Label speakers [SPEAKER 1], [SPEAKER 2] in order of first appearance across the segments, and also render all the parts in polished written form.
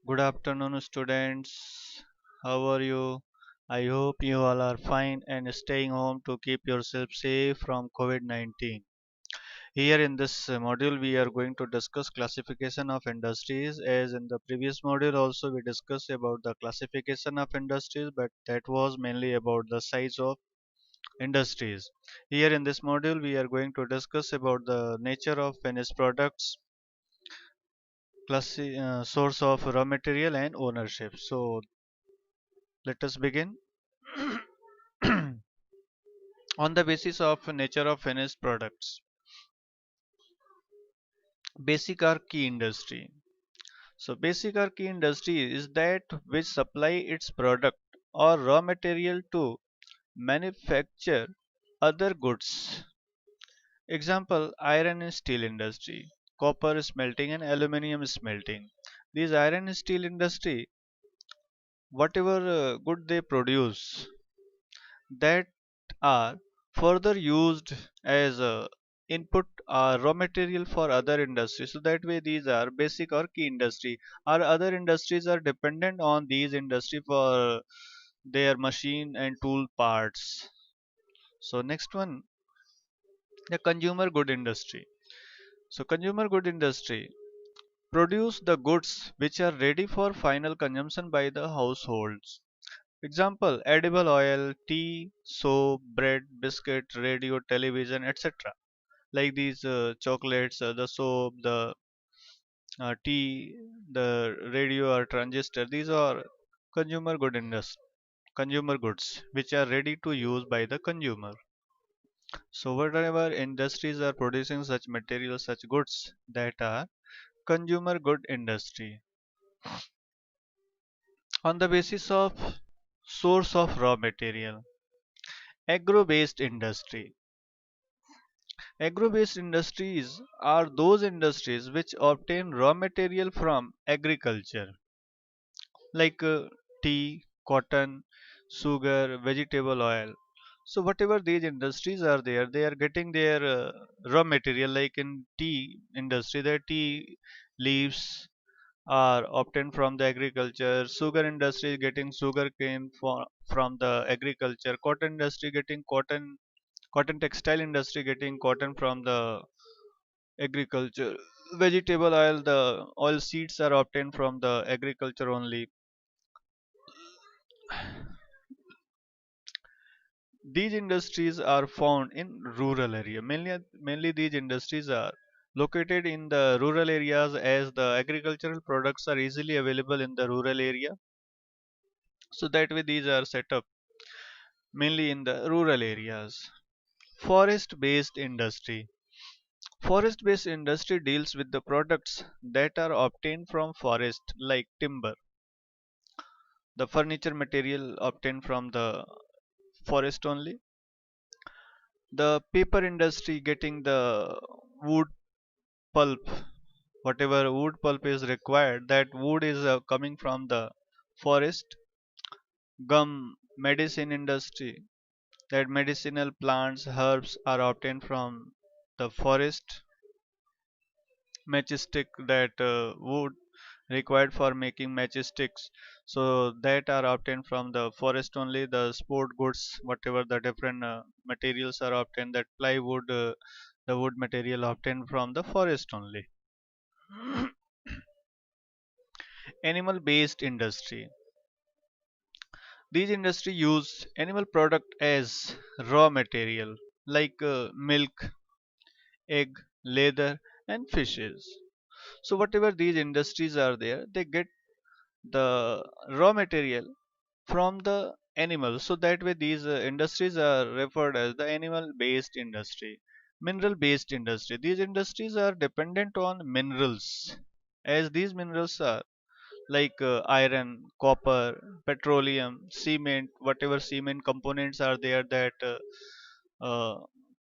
[SPEAKER 1] Good afternoon, students. How are you? I hope you all are fine and staying home to keep yourself safe from COVID-19. Here in this module, we are going to discuss classification of industries. As in the previous module, also we discussed about the classification of industries, but that was mainly about the size of industries. Here in this module, we are going to discuss about the nature of finished products, source of raw material, and ownership. So let us begin. On the basis of nature of finished products, basic or key industry. So basic or key industry is that which supply its product or raw material to manufacture other goods. Example, iron and steel industry, copper smelting and aluminium smelting. These iron and steel industry, whatever good they produce, that are further used as a input or raw material for other industries. So that way these are basic or key industry. Our other industries are dependent on these industry for their machine and tool parts. So next one, the consumer good industry. So consumer good industry produce the goods which are ready for final consumption by the households. Example, edible oil, tea, soap, bread, biscuit, radio, television, etc. Like these chocolates, the soap, the tea, the radio or transistor. These are consumer good consumer goods which are ready to use by the consumer. So whatever industries are producing such materials, such goods that are consumer good industry on the basis of source of raw material. Agro-based industry. Agro-based industries are those industries which obtain raw material from agriculture, like tea, cotton, sugar, vegetable oil. So whatever these industries are there, they are getting their raw material. Like in tea industry, the tea leaves are obtained from the agriculture. Sugar industry is getting sugar cane from the agriculture. Cotton industry getting cotton textile industry getting cotton from the agriculture. Vegetable oil, the oil seeds are obtained from the agriculture only. These industries are found in rural area. Mainly these industries are located in the rural areas as the agricultural products are easily available in the rural area. So that way these are set up mainly in the rural areas. Forest based industry. Forest based industry deals with the products that are obtained from forest like timber, the furniture material obtained from the forest only. The paper industry getting the wood pulp, whatever wood pulp is required, that wood is coming from the forest. Gum medicine industry, that medicinal plants, herbs are obtained from the forest. Matchstick, that wood required for making matchsticks, so that are obtained from the forest only. The sport goods, whatever the different materials are obtained, that plywood, the wood material obtained from the forest only. Animal based industry, these industry use animal product as raw material like milk, egg, leather and fishes. So whatever these industries are there, they get the raw material from the animals. So that way these industries are referred as the animal based industry. Mineral based industry, these industries are dependent on minerals, as these minerals are like iron, copper, petroleum, cement, whatever cement components are there, that uh,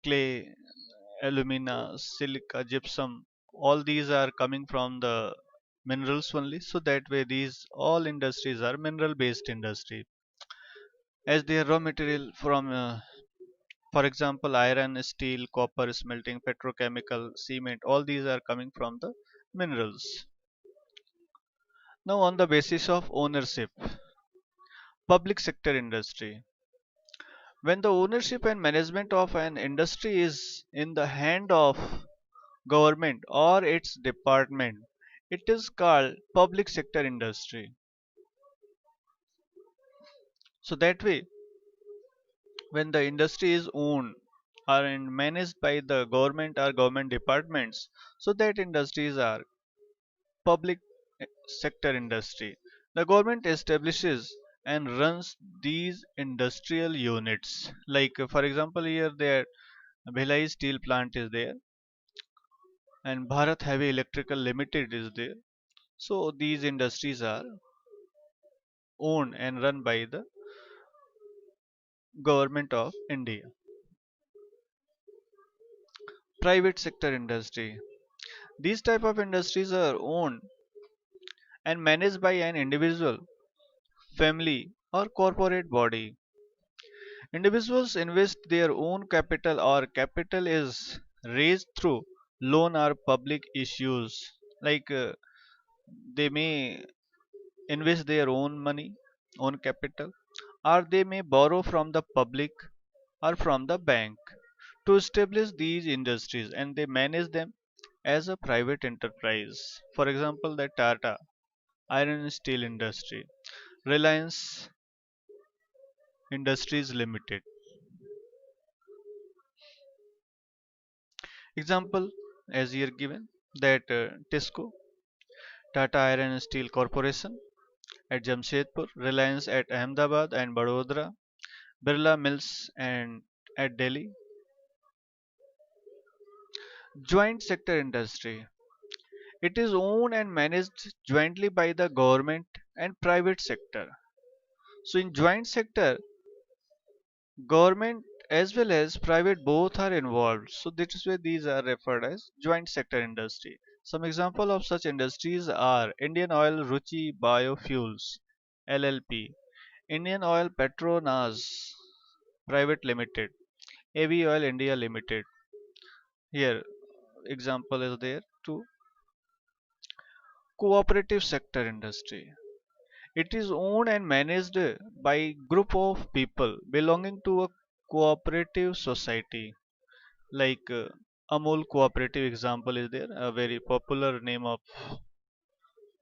[SPEAKER 1] clay, alumina, silica, gypsum, all these are coming from the minerals only. So that way these all industries are mineral based industry, as their raw material from for example iron, steel, copper smelting, petrochemical, cement, all these are coming from the minerals. Now, on the basis of ownership, public sector industry. When the ownership and management of an industry is in the hand of government or its department, it is called public sector industry. So that way, when the industry is owned or and managed by the government or government departments, so that industries are public sector industry. The government establishes and runs these industrial units. Like for example, here there Bhilai steel plant is there and Bharat Heavy Electrical Limited is there. So these industries are owned and run by the government of India. Private sector industry. These type of industries are owned and managed by an individual, family or corporate body. Individuals invest their own capital or capital is raised through loan or public issues. Like they may invest their own money, own capital, or they may borrow from the public or from the bank to establish these industries and they manage them as a private enterprise. For example, the Tata Iron and Steel Industry, Reliance Industries Limited. Example as here given that Tisco, Tata Iron and Steel Corporation at Jamshedpur, Reliance at Ahmedabad and Vadodara, Birla Mills and at Delhi. Joint sector industry. It is owned and managed jointly by the government and private sector. So in joint sector, government as well as private both are involved. So this is why these are referred as joint sector industry. Some example of such industries are Indian Oil Ruchi Biofuels LLP, Indian Oil Petronas Private Limited, AV Oil India Limited. Here example is there too. Cooperative sector industry. It is owned and managed by group of people belonging to a cooperative society. Like Amul Cooperative example is there, a very popular name of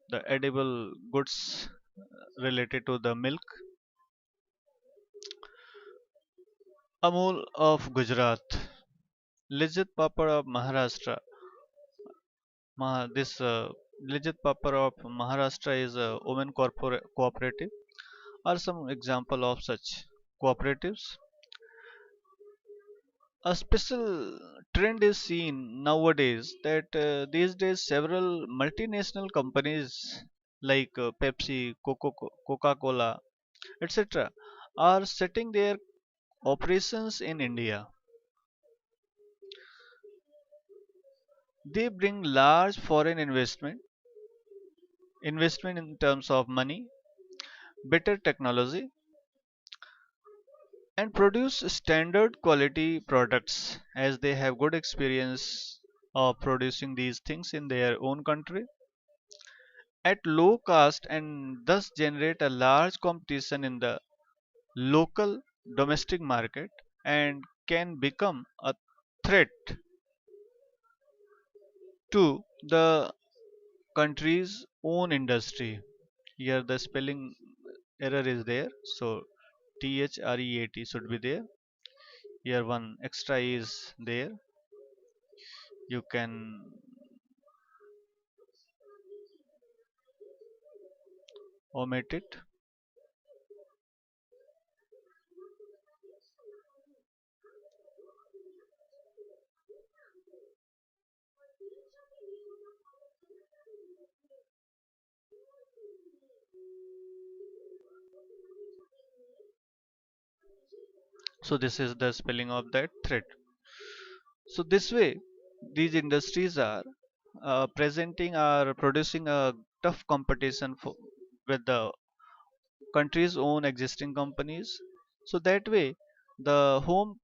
[SPEAKER 1] the edible goods related to the milk. Amul of Gujarat, Lijjat Papad of Maharashtra. This Lijjat Papad of Maharashtra is a women cooperative. Are some example of such cooperatives. A special trend is seen nowadays that these days several multinational companies like Pepsi, Coca-Cola, etc. are setting their operations in India. They bring large foreign investment in terms of money, better technology, and produce standard quality products as they have good experience of producing these things in their own country at low cost and thus generate a large competition in the local domestic market and can become a threat to the country's own industry. Here the spelling error is there, so THREAT should be there. Here one extra is there. You can omit it. So this is the spelling of that threat. So this way, these industries are presenting or producing a tough competition with the country's own existing companies. So that way, the home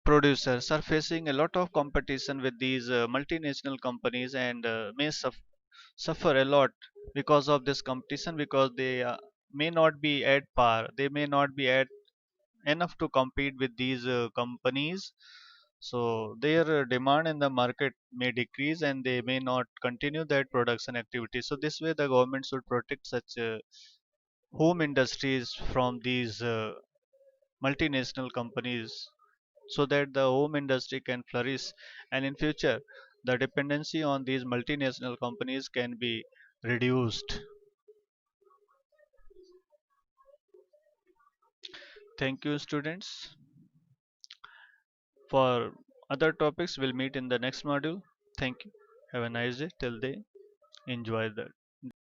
[SPEAKER 1] producers are facing a lot of competition with these multinational companies and may suffer a lot because of this competition, because they may not be at par, they may not be at enough to compete with these companies. So their demand in the market may decrease and they may not continue that production activity. So this way the government should protect such home industries from these multinational companies, so that the home industry can flourish, and in future the dependency on these multinational companies can be reduced. Thank you, students. For other topics, we'll meet in the next module. Thank you. Have a nice day. Till then, enjoy that.